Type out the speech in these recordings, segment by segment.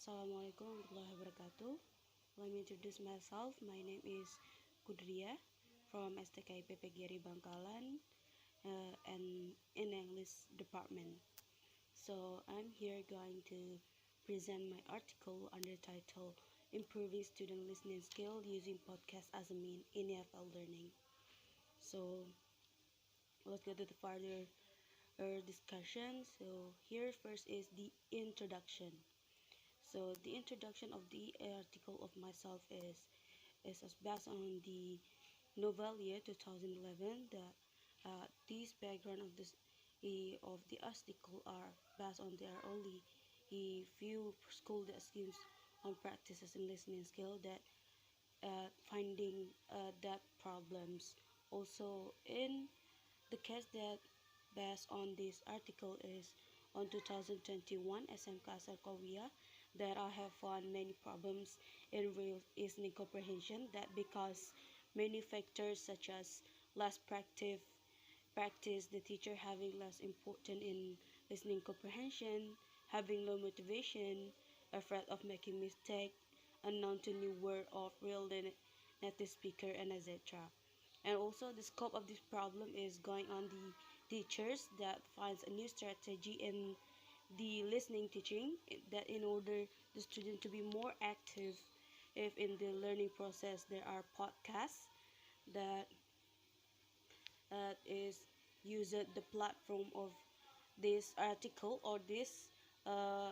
Assalamualaikum warahmatullahi wabarakatuh. Let me introduce myself. My name is Kudriyah from STKIP PGRI Bangkalan and in English department. So I'm here going to present my article under title Improving Student Listening Skill Using Podcast as a Mean in EFL Learning. So let's go to the further discussion. So here first is the introduction. So the introduction of the article of myself is based on the novel year 2011. This background of the article are based on their only a few school that schemes on practices and listening skill that finding that problems. Also in the case that based on this article is on 2021 SMK Korea that I have found many problems in real listening comprehension that because many factors such as less practice, the teacher having less important in listening comprehension, having low motivation, afraid of making mistake, unknown to new word of real native speaker, and etc. And also the scope of this problem is going on the teachers that finds a new strategy in the listening teaching that in order the student to be more active if in the learning process there are podcasts that is used the platform of this article or this uh,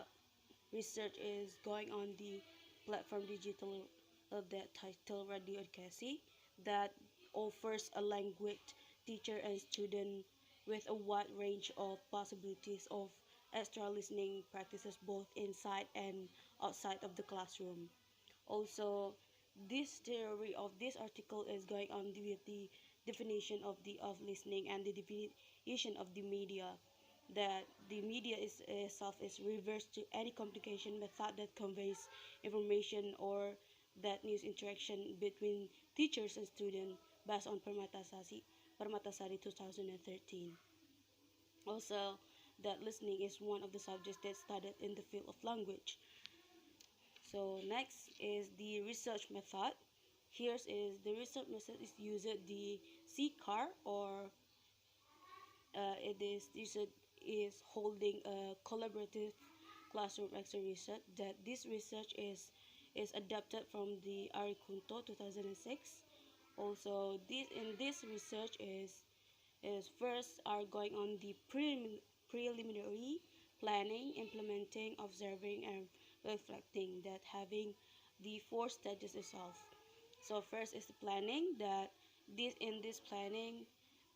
research is going on the platform digital that title radio education that offers a language teacher and student with a wide range of possibilities of extra listening practices both inside and outside of the classroom. Also, this theory of this article is going on with the definition of listening and the definition of the media that the media is itself is reverse to any communication method that conveys information or that news interaction between teachers and students based on Permatasari 2013. Also, that listening is one of the subjects that studied in the field of language. So next is the research method. Here is the research method is used the CCAR or it is holding a collaborative classroom exercise research that this research is adapted from the Arikunto 2006. Also this research is first are going on the preliminary planning, implementing, observing, and reflecting that having the four stages itself. So first is the planning that in this planning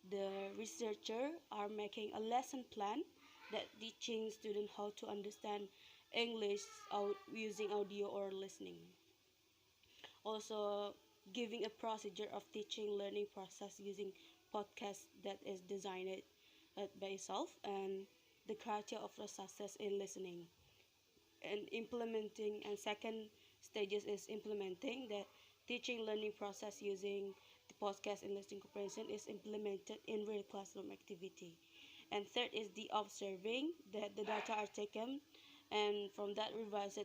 the researcher are making a lesson plan that teaching students how to understand English using audio or listening. Also giving a procedure of teaching learning process using podcast that is designed by itself and the criteria of the success in listening and implementing and second stages is implementing that teaching learning process using the podcast and listening comprehension is implemented in real classroom activity. And third is the observing that the data are taken and from that revised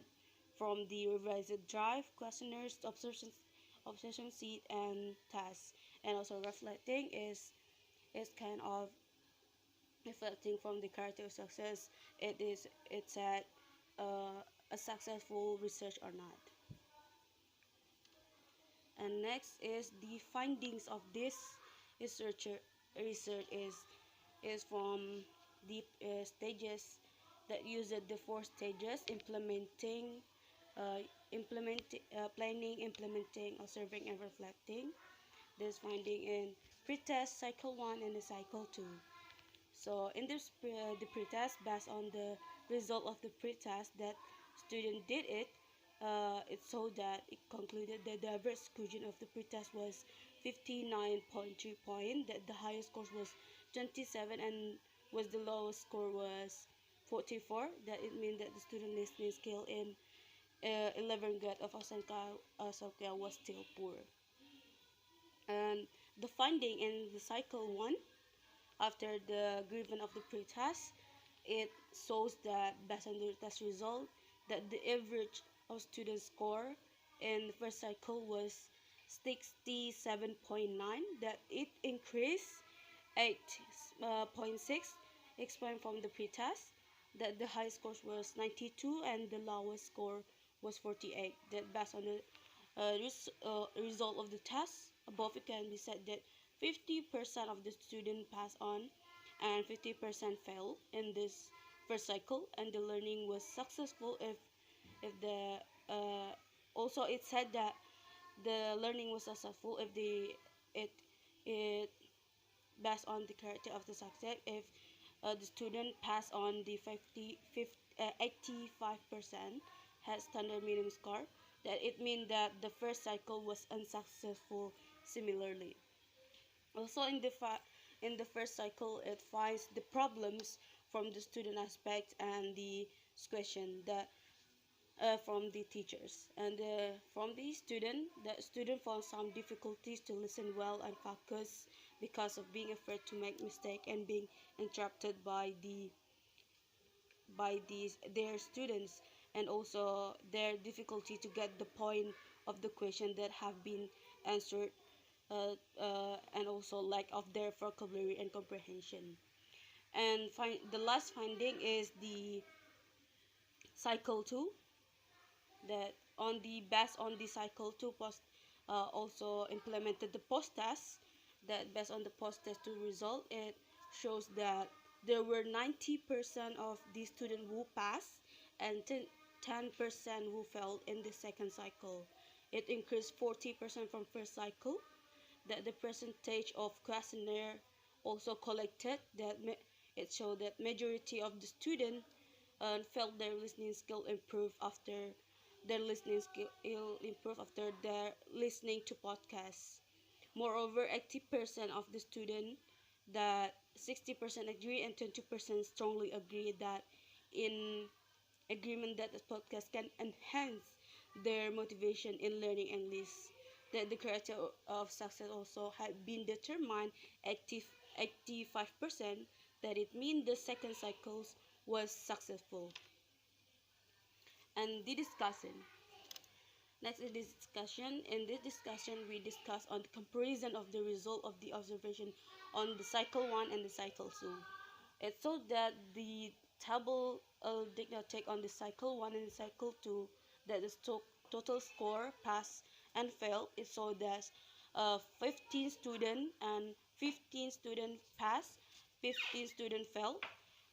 drive questionnaires observation sheet and tasks. And also reflecting is kind of reflecting from the character of success it's at a successful research or not. And next is the findings of this research is from the stages that use the four stages implementing planning, implementing, observing, and reflecting. This finding in pretest cycle 1 and the cycle 2. So in this the pretest based on the result of the pretest that student did it showed that it concluded that the average score of the pretest was 59.3 point, that the highest score was 27 and was the lowest score was 44. That it means that the student listening skill in 11th grade of SMK was still poor. And the finding in the cycle 1 after the given of the pretest, it shows that based on the test result that the average of student score in the first cycle was 67.9, that it increased 8.6 explained from the pretest, that the highest score was 92 and the lowest score was 48. That based on the result of the test above, it can be said that 50% of the student pass on and 50% fail in this first cycle, and the learning was successful if the also it said that the learning was successful if it it based on the character of the success if the student pass on the 85% has standard minimum score, that it means that the first cycle was unsuccessful. Similarly, also in the first cycle, it finds the problems from the student aspect and the question that from the teachers, and from the student found some difficulties to listen well and focus because of being afraid to make mistake and being interrupted by their students, and also their difficulty to get the point of the question that have been answered, and also lack of their vocabulary and comprehension. And the last finding is the cycle 2, that on the based on the cycle 2 post also implemented the post test, that based on the post test 2 result, it shows that there were 90% of the students who passed and 10% who failed in the second cycle. It increased 40% from first cycle, that the percentage of questionnaire also collected, that it showed that majority of the students felt their listening skill improve after their listening to podcasts. Moreover, 80% of the students, that 60% agree and 20% strongly agree that in agreement that the podcast can enhance their motivation in learning English. That the criteria of success also had been determined 85%, that it means the second cycles was successful. And the discussion. Next is this discussion. In this discussion, we discuss on the comparison of the result of the observation on the cycle 1 and the cycle 2. It showed that the table did not take on the cycle 1 and the cycle 2, that the total score pass and fail. It showed that 15 students and 15 students pass, 15 students fail,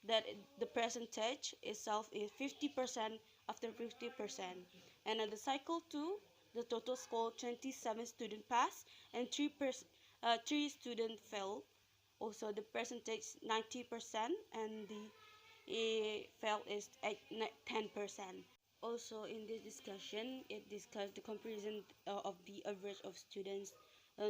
that the percentage itself is 50% after 50%. And at the cycle 2, the total score 27 students pass and 3 students fail. Also, the percentage 90% and the fail is 10%. Also, in this discussion, it discussed the comparison of the average of students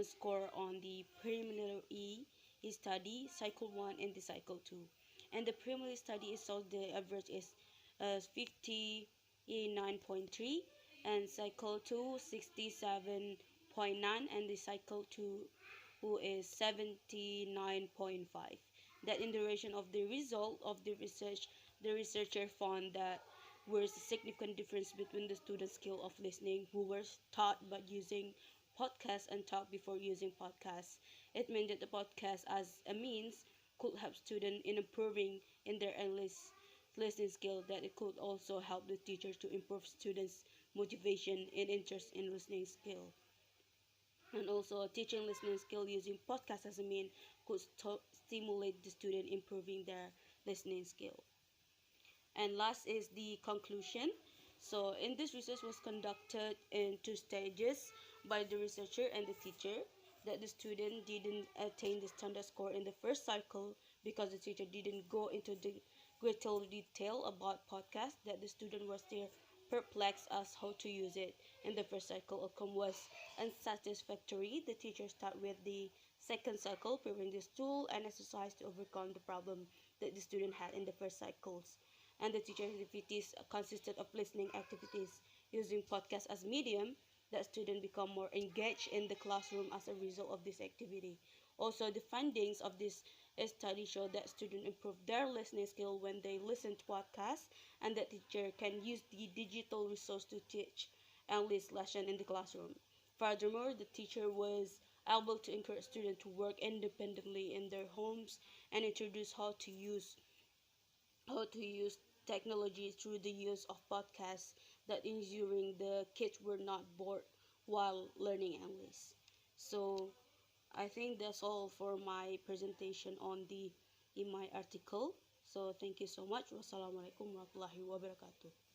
score on the preliminary study cycle 1 and the cycle 2. And the preliminary study is so the average is 59.3, and cycle 2 67.9, and the cycle 2 who is 79.5. That in the duration of the result of the research, the researcher found that there was a significant difference between the student skill of listening who were taught by using podcasts and taught before using podcasts. It meant that the podcast as a means could help students in improving in their English listening skill, that it could also help the teachers to improve students' motivation and interest in listening skill. And also teaching listening skill using podcast as a mean could stimulate the student improving their listening skill. And last is the conclusion. So in this research was conducted in 2 stages by the researcher and the teacher, that the student didn't attain the standard score in the first cycle because the teacher didn't go into the greater detail about podcast, that the student was still perplexed as how to use it. In the first cycle, outcome was unsatisfactory. The teacher started with the second cycle, preparing this tool and exercise to overcome the problem that the student had in the first cycles. And the teacher activities consisted of listening activities using podcast as medium, that students become more engaged in the classroom as a result of this activity. Also, the findings of this A study showed that students improve their listening skill when they listen to podcasts, and that teacher can use the digital resource to teach English lesson in the classroom. Furthermore, the teacher was able to encourage students to work independently in their homes and introduce how to use technology through the use of podcasts, that ensuring the kids were not bored while learning English. So I think that's all for my presentation on the in my article. So thank you so much. Wassalamualaikum warahmatullahi wabarakatuh.